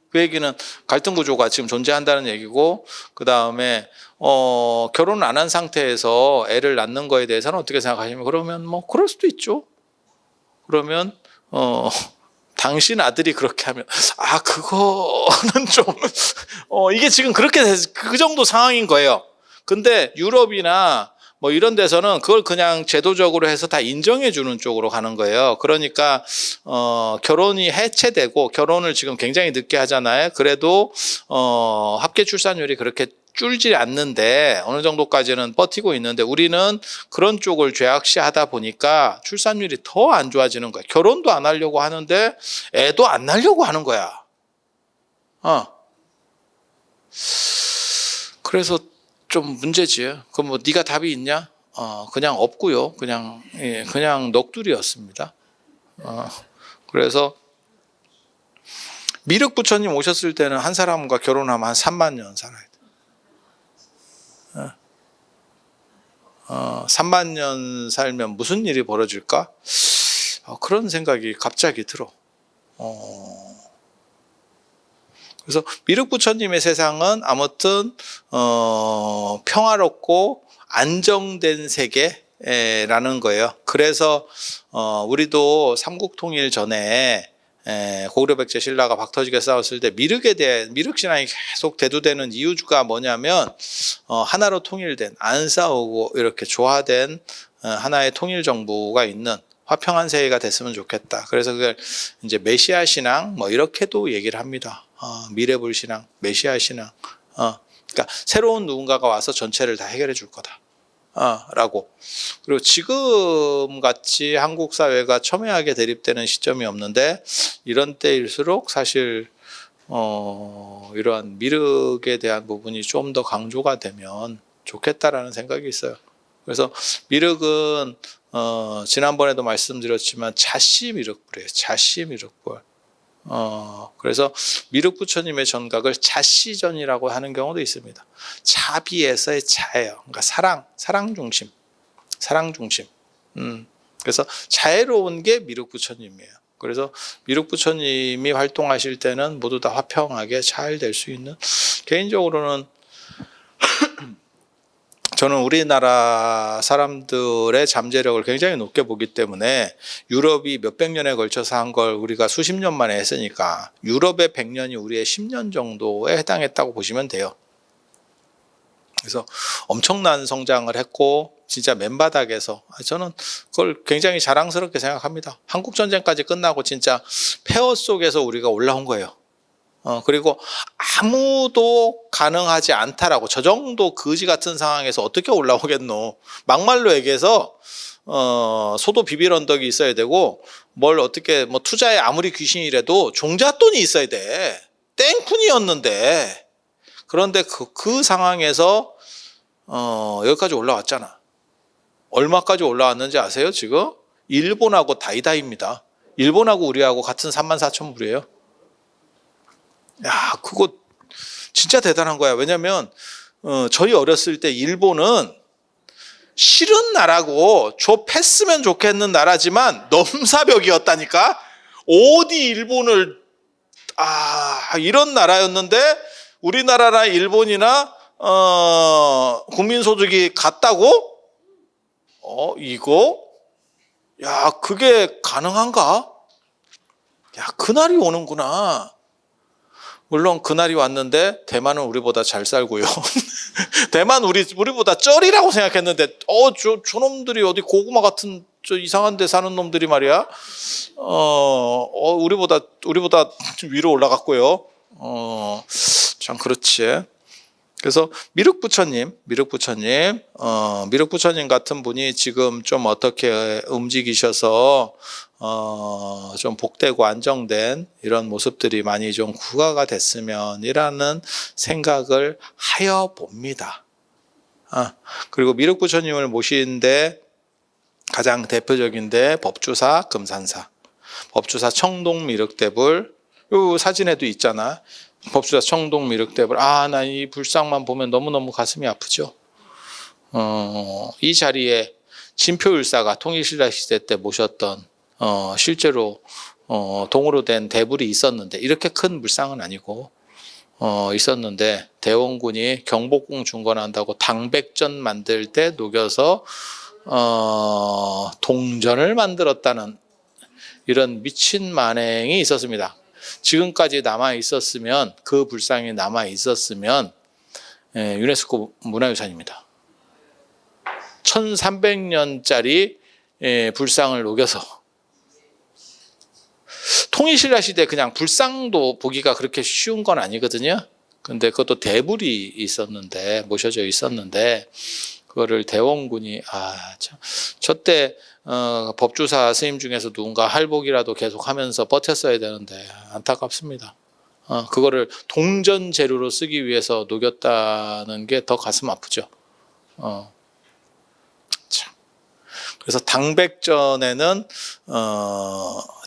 A: 그 얘기는 갈등 구조가 지금 존재한다는 얘기고, 그 다음에 결혼을 안 한 상태에서 애를 낳는 거에 대해서는 어떻게 생각하시면, 그러면 뭐 그럴 수도 있죠. 그러면 당신 아들이 그렇게 하면 그거는 좀 이게 지금 그렇게 그 정도 상황인 거예요. 근데 유럽이나 뭐 이런 데서는 그걸 그냥 제도적으로 해서 다 인정해 주는 쪽으로 가는 거예요. 그러니까 결혼이 해체되고, 결혼을 지금 굉장히 늦게 하잖아요. 그래도 합계 출산율이 그렇게 줄지 않는데 어느 정도까지는 버티고 있는데, 우리는 그런 쪽을 죄악시하다 보니까 출산율이 더 안 좋아지는 거예요. 결혼도 안 하려고 하는데 애도 안 낳으려고 하는 거야. 그래서 좀 문제지. 그럼 뭐 네가 답이 있냐? 그냥 없고요. 그냥 넋두리였습니다. 그래서 미륵 부처님 오셨을 때는 한 사람과 결혼하면 한 3만 년 살아야 돼. 3만 년 살면 무슨 일이 벌어질까? 그런 생각이 갑자기 들어. 그래서 미륵 부처님의 세상은 아무튼 평화롭고 안정된 세계라는 거예요. 그래서 우리도 삼국통일 전에 고구려 백제 신라가 박터지게 싸웠을 때 미륵에 대해, 미륵 신앙이 계속 대두되는 이유가 뭐냐면 하나로 통일된, 안 싸우고 이렇게 조화된 하나의 통일 정부가 있는 화평한 세계가 됐으면 좋겠다. 그래서 그걸 이제 메시아 신앙 뭐 이렇게도 얘기를 합니다. 미래불 신앙, 메시아 신앙. 그러니까 새로운 누군가가 와서 전체를 다 해결해 줄 거다. 라고. 그리고 지금 같이 한국 사회가 첨예하게 대립되는 시점이 없는데, 이런 때일수록 사실 이러한 미륵에 대한 부분이 좀 더 강조가 되면 좋겠다라는 생각이 있어요. 그래서 미륵은 지난번에도 말씀드렸지만 자시 미륵불이에요. 자시 미륵불. 그래서 미륵 부처님의 전각을 자시전이라고 하는 경우도 있습니다. 자비에서의 자예요. 그러니까 사랑 중심. 그래서 자애로운 게 미륵 부처님이에요. 그래서 미륵 부처님이 활동하실 때는 모두 다 화평하게 잘 될 수 있는, 개인적으로는 저는 우리나라 사람들의 잠재력을 굉장히 높게 보기 때문에, 유럽이 몇백 년에 걸쳐서 한 걸 우리가 수십 년 만에 했으니까 유럽의 100년이 우리의 10년 정도에 해당했다고 보시면 돼요. 그래서 엄청난 성장을 했고 진짜 맨바닥에서, 저는 그걸 굉장히 자랑스럽게 생각합니다. 한국전쟁까지 끝나고 진짜 폐허 속에서 우리가 올라온 거예요. 그리고 아무도 가능하지 않다라고, 저 정도 거지 같은 상황에서 어떻게 올라오겠노. 막말로 얘기해서 소도 비빌 언덕이 있어야 되고, 뭘 어떻게 뭐 투자에 아무리 귀신이라도 종잣돈이 있어야 돼. 땡푼이었는데. 그런데 그 상황에서 여기까지 올라왔잖아. 얼마까지 올라왔는지 아세요? 지금 일본하고 다이다이입니다. 일본하고 우리하고 같은 34,000불이에요. 야, 그거 진짜 대단한 거야. 왜냐면 저희 어렸을 때 일본은 싫은 나라고 좁혔으면 좋겠는 나라지만 넘사벽이었다니까. 어디 일본을 이런 나라였는데, 우리나라나 일본이나 국민소득이 같다고? 이거? 야, 그게 가능한가? 야, 그날이 오는구나. 물론 그날이 왔는데 대만은 우리보다 잘 살고요. 대만 우리보다 쩔이라고 생각했는데 저놈들이 어디 고구마 같은 저 이상한 데 사는 놈들이 말이야. 우리보다 위로 올라갔고요. 참 그렇지. 그래서 미륵부처님 같은 분이 지금 좀 어떻게 움직이셔서 좀 복되고 안정된 이런 모습들이 많이 좀 구가가 됐으면이라는 생각을 하여 봅니다. 그리고 미륵부처님을 모시는데 가장 대표적인데 법주사 금산사, 법주사 청동미륵대불, 요 사진에도 있잖아. 법주사 청동미륵대불. 나 이 불상만 보면 너무너무 가슴이 아프죠. 이 자리에 진표율사가 통일신라 시대 때 모셨던 실제로 동으로 된 대불이 있었는데, 이렇게 큰 불상은 아니고 있었는데, 대원군이 경복궁 중건한다고 당백전 만들 때 녹여서 동전을 만들었다는 이런 미친 만행이 있었습니다. 지금까지 남아 있었으면, 그 불상이 남아 있었으면 유네스코 문화유산입니다. 1300년짜리 불상을 녹여서, 통일신라 시대 그냥 불상도 보기가 그렇게 쉬운 건 아니거든요. 근데 그것도 대불이 있었는데, 모셔져 있었는데, 그거를 대원군이 참 저때 법주사 스님 중에서 누군가 할복이라도 계속 하면서 버텼어야 되는데 안타깝습니다. 그거를 동전 재료로 쓰기 위해서 녹였다는 게 더 가슴 아프죠. 참. 그래서 당백전에는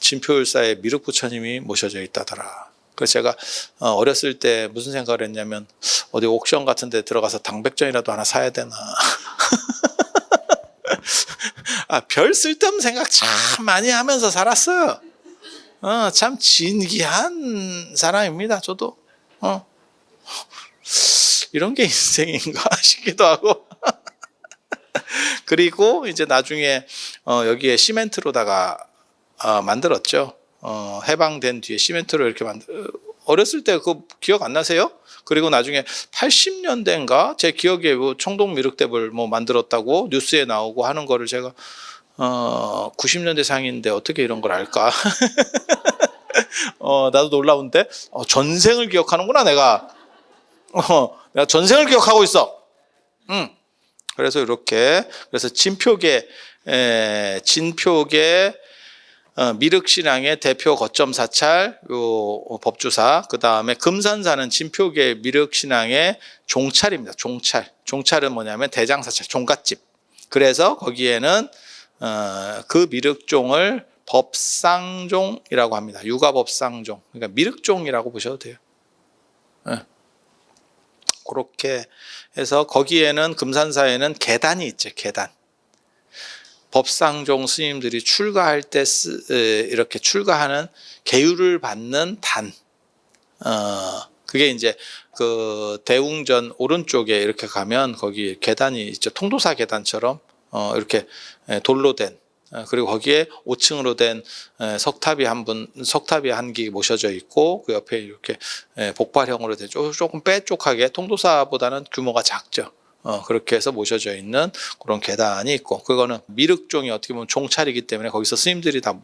A: 진표율사의 미륵부처님이 모셔져 있다더라. 그래서 제가 어렸을 때 무슨 생각을 했냐면, 어디 옥션 같은 데 들어가서 당백전이라도 하나 사야 되나. 별 쓸데없는 생각 참 많이 하면서 살았어요. 참 진기한 사람입니다. 저도 이런 게 인생인가 싶기도 하고. 그리고 이제 나중에 여기에 시멘트로다가 만들었죠. 해방된 뒤에 시멘트로 이렇게 어렸을 때 그거 기억 안 나세요? 그리고 나중에 80년대인가 제 기억에 청동미륵대불 만들었다고 뉴스에 나오고 하는 거를 제가 90년대 상인데 어떻게 이런 걸 알까? 나도 놀라운데 전생을 기억하는구나 내가. 내가 전생을 기억하고 있어. 그래서 이렇게, 그래서 진표계 미륵신앙의 대표 거점 사찰 요 법주사, 그 다음에 금산사는 진표계 미륵신앙의 종찰입니다. 종찰은 뭐냐면 대장사찰, 종갓집. 그래서 거기에는 그 미륵종을 법상종이라고 합니다. 육아법상종, 그러니까 미륵종이라고 보셔도 돼요. 그렇게 해서 거기에는, 금산사에는 계단이 있죠. 계단. 법상종 스님들이 출가할 때 이렇게 출가하는 계율을 받는 단. 그게 이제 그 대웅전 오른쪽에 이렇게 가면 거기 계단이 있죠. 통도사 계단처럼 이렇게 돌로 된, 그리고 거기에 5층으로 된 석탑이 한 기 모셔져 있고, 그 옆에 이렇게 복발형으로 된 조금 빼쪽하게, 통도사보다는 규모가 작죠. 그렇게 해서 모셔져 있는 그런 계단이 있고, 그거는 미륵종이 어떻게 보면 종찰이기 때문에 거기서 스님들이 다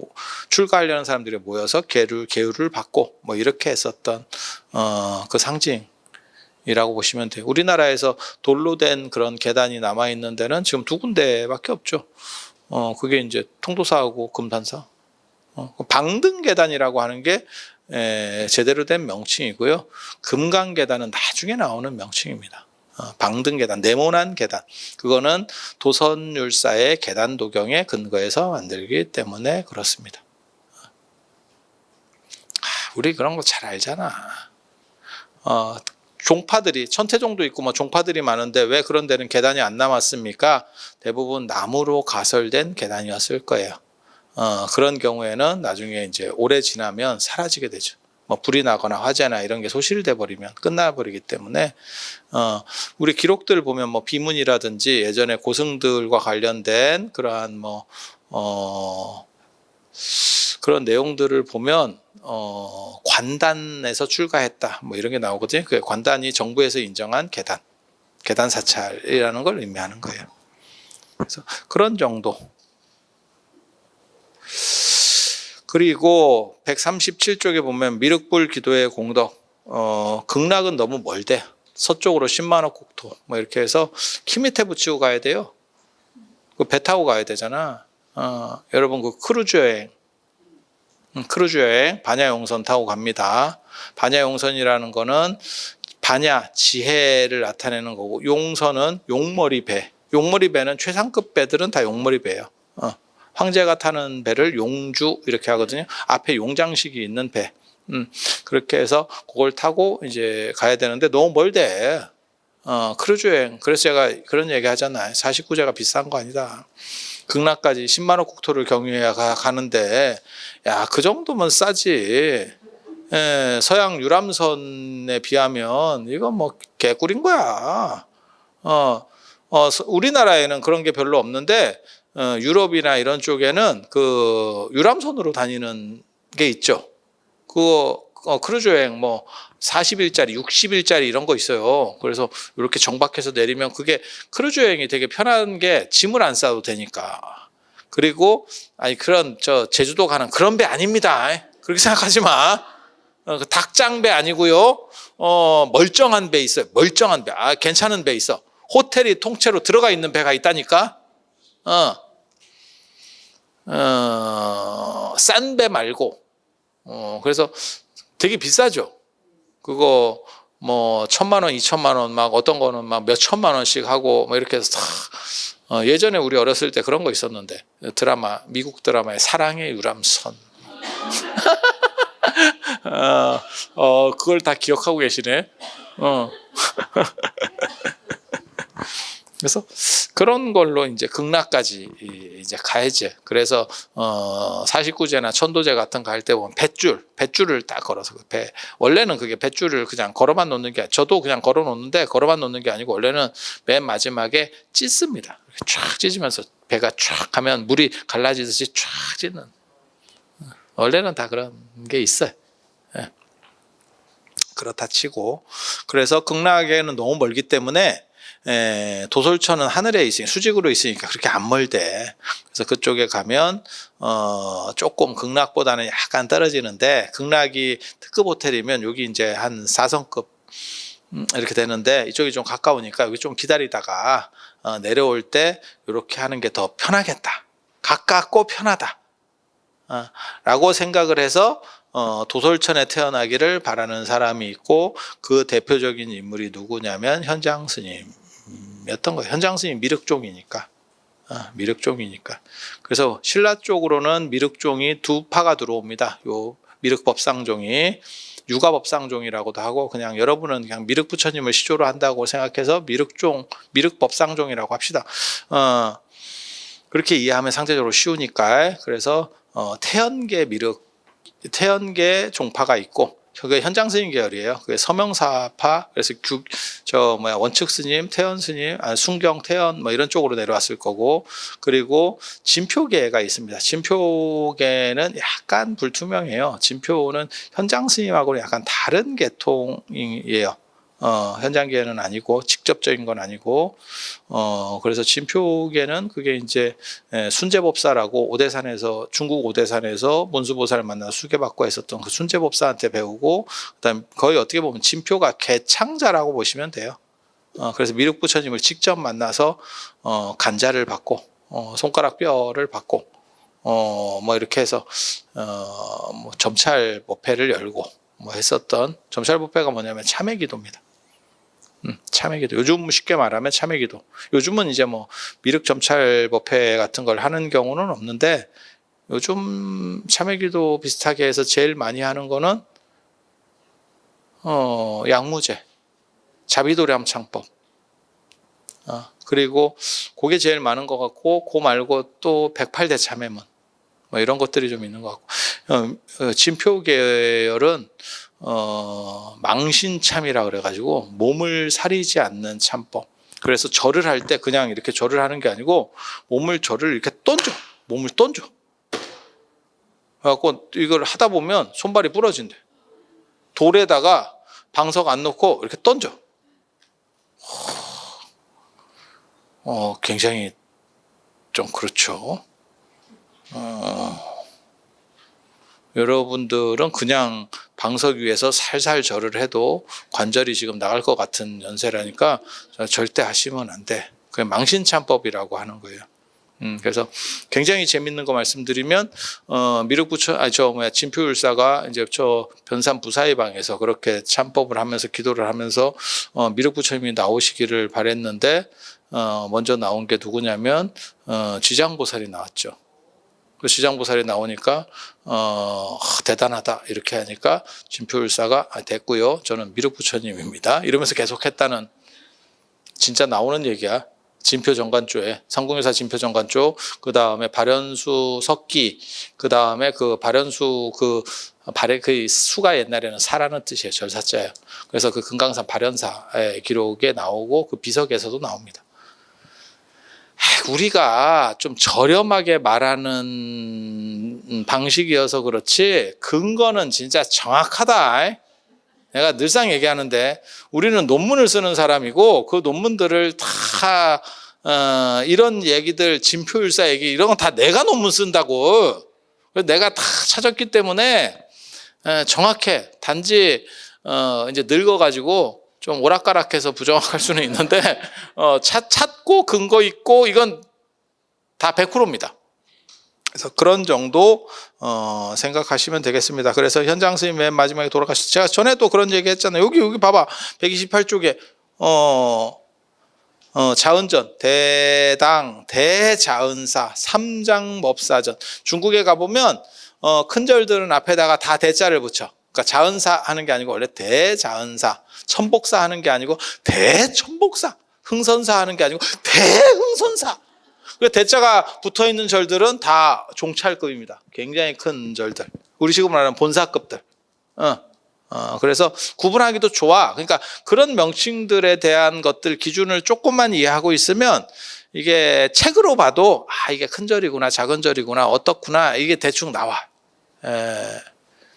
A: 출가하려는 사람들이 모여서 계율을 받고 이렇게 했었던 그 상징이라고 보시면 돼요. 우리나라에서 돌로 된 그런 계단이 남아 있는 데는 지금 2군데밖에 없죠. 그게 이제 통도사하고 금산사. 방등계단이라고 하는 게 제대로 된 명칭이고요. 금강계단은 나중에 나오는 명칭입니다. 방등계단, 네모난 계단. 그거는 도선율사의 계단도경에 근거해서 만들기 때문에 그렇습니다. 우리 그런 거 잘 알잖아. 종파들이, 천태종도 있고 종파들이 많은데 왜 그런 데는 계단이 안 남았습니까? 대부분 나무로 가설된 계단이었을 거예요. 그런 경우에는 나중에 이제 오래 지나면 사라지게 되죠. 불이 나거나 화재나 이런 게 소실돼 버리면 끝나버리기 때문에, 우리 기록들 보면 비문이라든지 예전에 고승들과 관련된 그러한 그런 내용들을 보면 관단에서 출가했다 이런 게 나오거든요. 그 관단이 정부에서 인정한 계단 사찰이라는 걸 의미하는 거예요. 그래서 그런 정도. 그리고 137쪽에 보면 미륵불 기도의 공덕, 극락은 너무 멀대. 서쪽으로 10만억 국토 뭐 이렇게 해서 키 밑에 붙이고 가야 돼요. 그 배 타고 가야 되잖아. 여러분 그 크루즈 여행 반야용선 타고 갑니다. 반야용선이라는 거는 반야 지혜를 나타내는 거고, 용선은 용머리 배. 용머리 배는 최상급 배들은 다 용머리 배예요. 황제가 타는 배를 용주 이렇게 하거든요. 앞에 용장식이 있는 배. 그렇게 해서 그걸 타고 이제 가야 되는데 너무 멀대. 크루즈 여행. 그래서 제가 그런 얘기 하잖아요. 49제가 비싼 거 아니다. 극락까지 10만원 국토를 경유해야 가는데, 야, 그 정도면 싸지. 예, 서양 유람선에 비하면 이건 뭐 개꿀인 거야. 우리나라에는 그런 게 별로 없는데, 유럽이나 이런 쪽에는 그 유람선으로 다니는 게 있죠. 그거 크루즈 여행 뭐 40일짜리, 60일짜리 이런 거 있어요. 그래서 이렇게 정박해서 내리면 그게 크루즈 여행이 되게 편한 게 짐을 안 싸도 되니까. 그리고 아니 그런 제주도 가는 그런 배 아닙니다. 그렇게 생각하지 마. 그 닭장배 아니고요. 멀쩡한 배 있어요. 멀쩡한 배. 괜찮은 배 있어. 호텔이 통째로 들어가 있는 배가 있다니까. 싼 배 말고. 그래서 되게 비싸죠. 그거 뭐 1,000만 원, 2,000만 원, 막 어떤 거는 막 몇 천만 원씩 하고 뭐 이렇게 해서 예전에 우리 어렸을 때 그런 거 있었는데, 드라마, 미국 드라마의 사랑의 유람선. 그걸 다 기억하고 계시네. 그래서 그런 걸로 이제 극락까지 이제 가야지. 그래서 49제나 천도제 같은 거 할 때 보면 뱃줄을 딱 걸어서 그 배, 원래는 그게 뱃줄을 그냥 걸어만 놓는 게, 저도 그냥 걸어 놓는데 걸어만 놓는 게 아니고 원래는 맨 마지막에 찢습니다. 쫙 찢으면서 배가 쫙 가면 물이 갈라지듯이 쫙 찢는. 원래는 다 그런 게 있어요. 예. 그렇다 치고, 그래서 극락에는 너무 멀기 때문에 도솔천은 하늘에 있으니까, 수직으로 있으니까 그렇게 안 멀대. 그래서 그쪽에 가면 조금 극락보다는 약간 떨어지는데, 극락이 특급 호텔이면 여기 이제 한 4성급 이렇게 되는데, 이쪽이 좀 가까우니까 여기 좀 기다리다가 내려올 때 이렇게 하는 게 더 편하겠다. 가깝고 편하다. 라고 생각을 해서 도솔천에 태어나기를 바라는 사람이 있고, 그 대표적인 인물이 누구냐면 현장 스님이었던 거예요. 현장 스님 미륵종이니까. 그래서 신라 쪽으로는 미륵종이 두 파가 들어옵니다. 요 미륵법상종이 유가법상종이라고도 하고, 그냥 여러분은 그냥 미륵부처님을 시조로 한다고 생각해서 미륵법상종이라고 합시다. 그렇게 이해하면 상대적으로 쉬우니까. 그래서 태연계 종파가 있고, 그게 현장 스님 계열이에요. 그게 서명사파. 그래서 원측 스님, 태연 스님, 순경, 태연 뭐 이런 쪽으로 내려왔을 거고, 그리고 진표계가 있습니다. 진표계는 약간 불투명해요. 진표는 현장 스님하고는 약간 다른 계통이에요. 현장계는 아니고, 직접적인 건 아니고, 그래서 진표계는 그게 이제 순제법사라고 중국 오대산에서 문수보살을 만나 수계받고 했었던 그 순제법사한테 배우고, 그다음 거의 어떻게 보면 진표가 개창자라고 보시면 돼요. 그래서 미륵부처님을 직접 만나서 간자를 받고, 손가락 뼈를 받고, 뭐 이렇게 해서 뭐 점찰법회를 열고 뭐 했었던, 점찰법회가 뭐냐면 참회기도입니다. 참회기도. 요즘 쉽게 말하면 참회기도. 요즘은 이제 뭐 미륵점찰법회 같은 걸 하는 경우는 없는데, 요즘 참회기도 비슷하게 해서 제일 많이 하는 거는 양무제, 자비도량창법. 그리고 그게 제일 많은 것 같고, 그 말고 또 108대참회문 뭐 이런 것들이 좀 있는 것 같고, 진표 계열은 망신참이라 그래가지고 몸을 사리지 않는 참법. 그래서 절을 할 때 그냥 이렇게 절을 하는 게 아니고 절을 이렇게 몸을 던져. 그래갖고 이걸 하다 보면 손발이 부러진대. 돌에다가 방석 안 놓고 이렇게 던져. 굉장히 좀 그렇죠. 여러분들은 그냥 방석 위에서 살살 절을 해도 관절이 지금 나갈 것 같은 연세라니까 절대 하시면 안 돼. 그게 망신참법이라고 하는 거예요. 그래서 굉장히 재밌는 거 말씀드리면 진표율사가 이제 저 변산 부사의 방에서 그렇게 참법을 하면서 기도를 하면서 미륵부처님이 나오시기를 바랬는데 먼저 나온 게 누구냐면 지장보살이 나왔죠. 그 지장보살이 나오니까 대단하다 이렇게 하니까 진표율사가 됐고요. 저는 미륵부처님입니다. 이러면서 계속했다는 진짜 나오는 얘기야. 진표정관조에 상공유사 진표정관조, 그 다음에 발현수 석기, 그 다음에 그 발현수 그 수가 옛날에는 사라는 뜻이에요. 절사자예요. 그래서 그 금강산 발현사의 기록에 나오고 그 비석에서도 나옵니다. 우리가 좀 저렴하게 말하는 방식이어서 그렇지 근거는 진짜 정확하다. 내가 늘상 얘기하는데 우리는 논문을 쓰는 사람이고 그 논문들을 다 이런 얘기들 진표율사 얘기 이런 건 다 내가 논문 쓴다고. 내가 다 찾았기 때문에 정확해. 단지 이제 늙어가지고 좀 오락가락해서 부정확할 수는 있는데 찾고 근거 있고 이건 다 100%입니다. 그래서 그런 정도 생각하시면 되겠습니다. 그래서 현장 스님 맨 마지막에 돌아가셨어요. 제가 전에도 그런 얘기 했잖아요. 여기 봐봐. 128쪽에 자은전, 대당, 대자은사, 삼장법사전. 중국에 가보면 큰 절들은 앞에다가 다 대자를 붙여. 그러니까 자은사 하는 게 아니고 원래 대자은사, 천복사 하는 게 아니고 대천복사, 흥선사 하는 게 아니고 대흥선사. 대자가 붙어있는 절들은 다 종찰급입니다. 굉장히 큰 절들. 우리 지금 말하는 본사급들. 그래서 구분하기도 좋아. 그러니까 그런 명칭들에 대한 것들 기준을 조금만 이해하고 있으면 이게 책으로 봐도 이게 큰 절이구나 작은 절이구나 어떻구나 이게 대충 나와.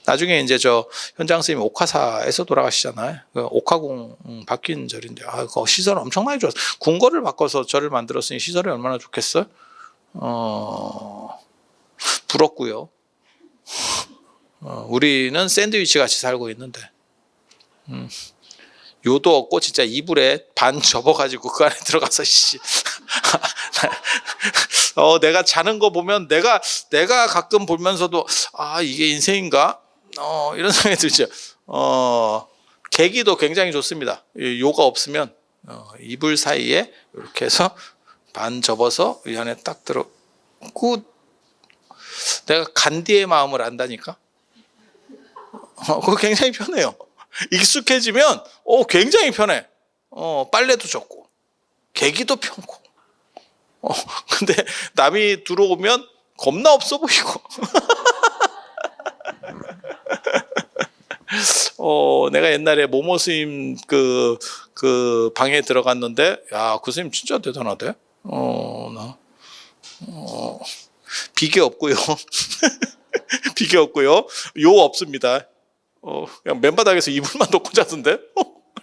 A: 나중에 이제 저 현장 스님이 옥화사에서 돌아가시잖아요. 옥화궁 바뀐 절인데 그 시설 엄청나게 좋았어. 궁궐을 바꿔서 절을 만들었으니 시설이 얼마나 좋겠어요? 부럽고요. 우리는 샌드위치 같이 살고 있는데 요도 없고 진짜 이불에 반 접어가지고 그 안에 들어가서 내가 자는 거 보면 내가 가끔 보면서도 이게 인생인가? 이런 생각이 들죠. 계기도 굉장히 좋습니다. 요가 없으면 이불 사이에 이렇게 해서 반 접어서 이 안에 딱 들어고 내가 간디의 마음을 안다니까. 그거 굉장히 편해요. 익숙해지면 굉장히 편해. 빨래도 좋고 계기도 편고. 근데 남이 들어오면 겁나 없어 보이고. 내가 옛날에 모모 스님 그 방에 들어갔는데 그 스님 진짜 대단하대. 비계 없고요. 비계 없고요. 요 없습니다. 그냥 맨바닥에서 이불만 놓고 자던데.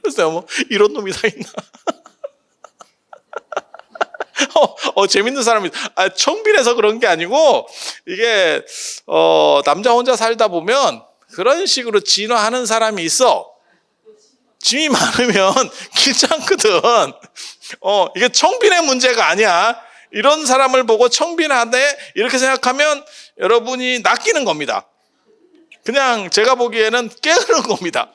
A: 그래서 이런 놈이 다 있나. 재밌는 사람이 청빈해서 그런 게 아니고 이게 남자 혼자 살다 보면 그런 식으로 진화하는 사람이 있어. 짐이 많으면 길잖거든. 이게 청빈의 문제가 아니야. 이런 사람을 보고 청빈하네 이렇게 생각하면 여러분이 낚이는 겁니다. 그냥 제가 보기에는 게으른 겁니다.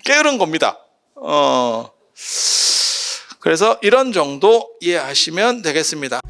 A: 게으른 겁니다. 그래서 이런 정도 이해하시면 되겠습니다.